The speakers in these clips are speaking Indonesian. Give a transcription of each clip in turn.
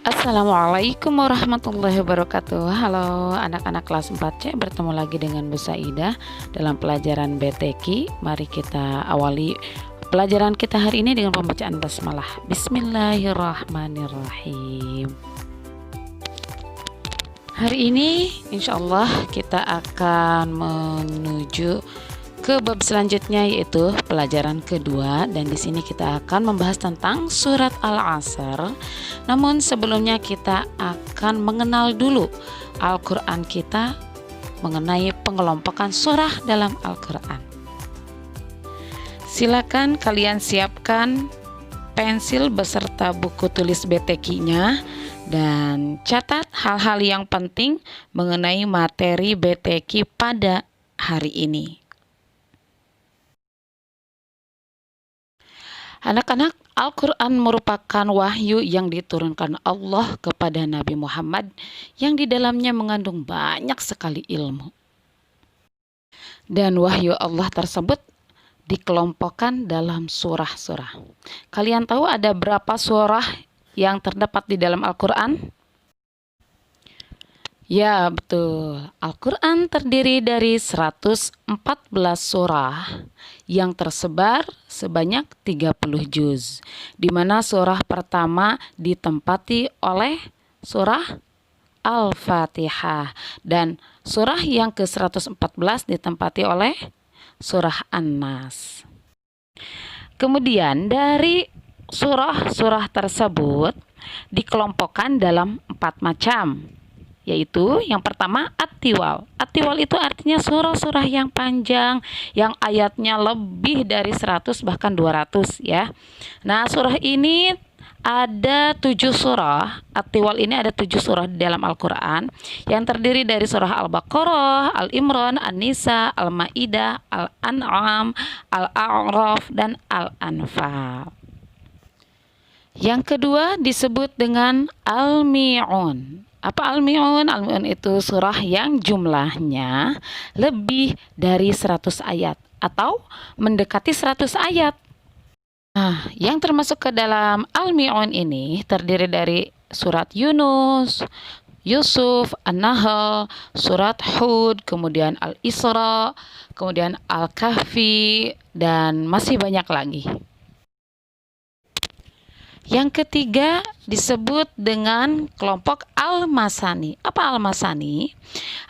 Assalamualaikum warahmatullahi wabarakatuh. Halo anak-anak kelas 4C, bertemu lagi dengan Bu Saidah dalam pelajaran BTQ. Mari kita awali pelajaran kita hari ini dengan pembacaan basmalah. Bismillahirrahmanirrahim. Hari ini insya Allah kita akan menuju ke bab selanjutnya, yaitu pelajaran kedua, dan di sini kita akan membahas tentang surat Al-Asr. Namun sebelumnya kita akan mengenal dulu Al-Qur'an kita mengenai pengelompokan surah dalam Al-Qur'an. Silakan kalian siapkan pensil beserta buku tulis BTQ-nya dan catat hal-hal yang penting mengenai materi BTQ pada hari ini. Anak-anak, Al-Quran merupakan wahyu yang diturunkan Allah kepada Nabi Muhammad yang di dalamnya mengandung banyak sekali ilmu. Dan wahyu Allah tersebut dikelompokkan dalam surah-surah. Kalian tahu ada berapa surah yang terdapat di dalam Al-Quran? Ya, betul. Al-Quran terdiri dari 114 surah yang tersebar sebanyak 30 juz, di mana surah pertama ditempati oleh surah Al-Fatihah dan surah yang ke-114 ditempati oleh surah An-Nas. Kemudian dari surah-surah tersebut dikelompokkan dalam 4 macam, yaitu yang pertama At-Tiwal. At-Tiwal itu artinya surah-surah yang panjang, yang ayatnya lebih dari 100 bahkan 200 ya. Nah, surah ini ada 7 surah. At-Tiwal ini ada 7 surah di dalam Al-Quran yang terdiri dari surah Al-Baqarah, Al-Imran, An-Nisa, Al-Ma'idah, Al-An'am, Al-A'raf, dan Al-Anfal. Yang kedua disebut dengan Al-Mi'un. Apa Al-Mi'un? Al-Mi'un itu surah yang jumlahnya lebih dari 100 ayat atau mendekati 100 ayat. Nah, yang termasuk ke dalam Al-Mi'un ini terdiri dari surat Yunus, Yusuf, An-Nahl, surat Hud, kemudian Al-Isra, kemudian Al-Kahfi, dan masih banyak lagi. Yang ketiga disebut dengan kelompok Al-Masani. Apa Al-Masani?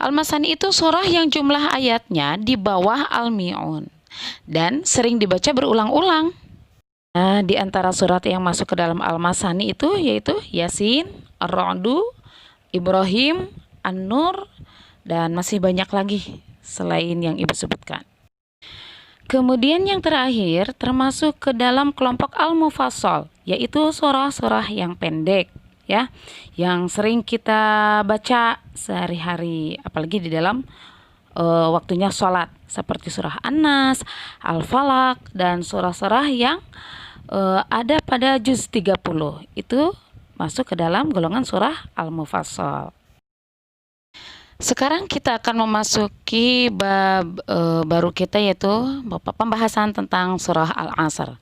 Al-Masani itu surah yang jumlah ayatnya di bawah Al-Mi'un dan sering dibaca berulang-ulang. Nah, di antara surat yang masuk ke dalam Al-Masani itu yaitu Yasin, Ar-Ra'du, Ibrahim, An-Nur, dan masih banyak lagi selain yang Ibu sebutkan. Kemudian yang terakhir termasuk ke dalam kelompok Al-Mufassal, yaitu surah-surah yang pendek ya, yang sering kita baca sehari-hari, apalagi di dalam waktunya sholat, seperti surah An-Nas, Al-Falaq, dan surah-surah yang ada pada juz 30. Itu masuk ke dalam golongan surah Al-Mufassal. Sekarang kita akan memasuki bab baru kita, yaitu pembahasan tentang surah Al-Asr.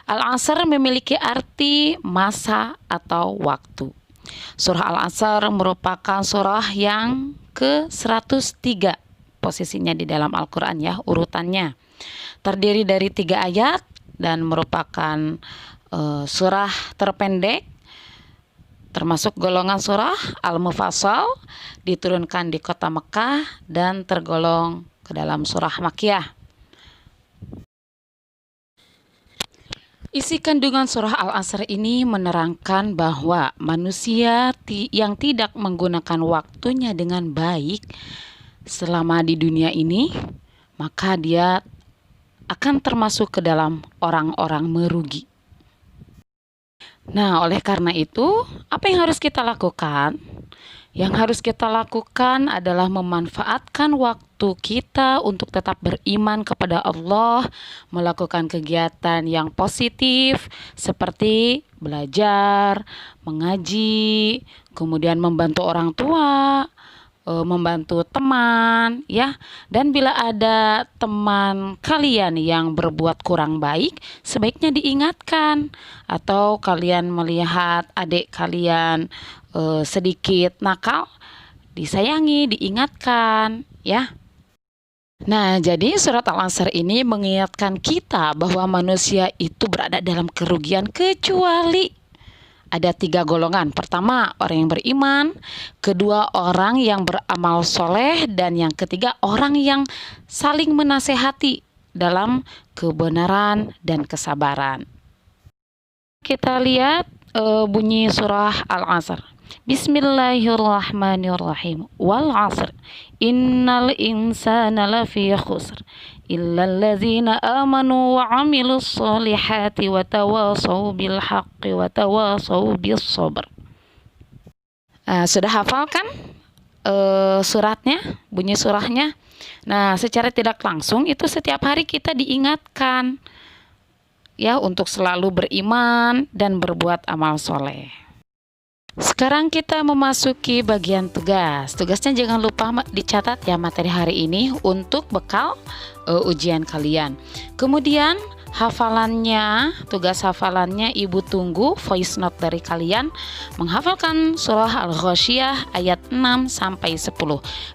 Al-Asr memiliki arti masa atau waktu. Surah Al-Asr merupakan surah yang ke-103 posisinya di dalam Al-Quran ya, urutannya. Terdiri dari 3 ayat dan merupakan surah terpendek, termasuk golongan surah Al-Mufassal, diturunkan di kota Mekah dan tergolong ke dalam surah Makkiyah. Isi kandungan surah Al-Asr ini menerangkan bahwa manusia yang tidak menggunakan waktunya dengan baik selama di dunia ini, maka dia akan termasuk ke dalam orang-orang merugi. Nah, oleh karena itu, apa yang harus kita lakukan? Yang harus kita lakukan adalah memanfaatkan waktu kita untuk tetap beriman kepada Allah, melakukan kegiatan yang positif seperti belajar, mengaji, kemudian membantu orang tua, membantu teman ya. Dan bila ada teman kalian yang berbuat kurang baik, sebaiknya diingatkan. Atau kalian melihat adik kalian sedikit nakal, disayangi, diingatkan ya. Nah, jadi surat Al-Asr ini mengingatkan kita bahwa manusia itu berada dalam kerugian kecuali ada 3 golongan. Pertama, orang yang beriman. Kedua, orang yang beramal soleh. Dan yang ketiga, orang yang saling menasehati dalam kebenaran dan kesabaran. Kita lihat bunyi surah Al-Asr. Bismillahirrahmanirrahim. Wal 'asr. Innal insana lafi khusr. Illal ladzina amanu wa 'amilus solihati wa tawasaw bil haqqi wa tawasaw bis sabr. Sudah hafal kan suratnya, bunyi surahnya? Nah, secara tidak langsung itu setiap hari kita diingatkan ya untuk selalu beriman dan berbuat amal soleh. Sekarang kita memasuki bagian tugas. Tugasnya jangan lupa dicatat ya materi hari ini untuk bekal ujian kalian. Kemudian hafalannya, tugas hafalannya Ibu tunggu voice note dari kalian menghafalkan surah Al-Ghasyiyah ayat 6 sampai 10.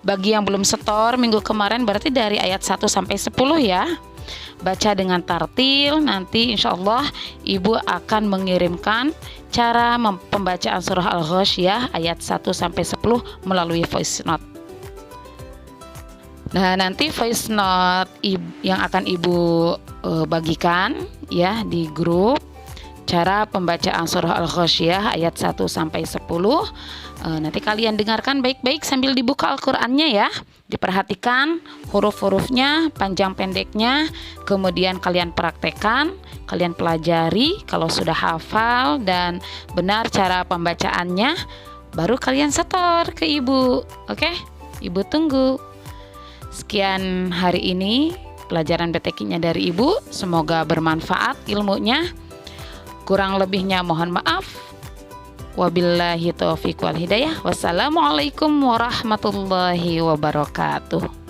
Bagi yang belum setor minggu kemarin berarti dari ayat 1 sampai 10 ya. Baca dengan tartil, nanti insya Allah Ibu akan mengirimkan cara pembacaan surah Al-Ghasyiyah ayat 1 sampai 10 melalui voice note. Nah, nanti voice note yang akan Ibu bagikan ya di grup cara pembacaan surah Al-Ghasyiyah ayat 1 sampai 10. Nanti kalian dengarkan baik-baik sambil dibuka Al-Qur'annya ya. Diperhatikan huruf-hurufnya, panjang pendeknya, kemudian kalian praktekkan, kalian pelajari. Kalau sudah hafal dan benar cara pembacaannya, baru kalian setor ke Ibu. Oke? Ibu tunggu. Sekian hari ini pelajaran BTQ-nya dari Ibu. Semoga bermanfaat ilmunya. Kurang lebihnya mohon maaf. Wabillahi taufiq wal hidayah. Wassalamualaikum warahmatullahi wabarakatuh.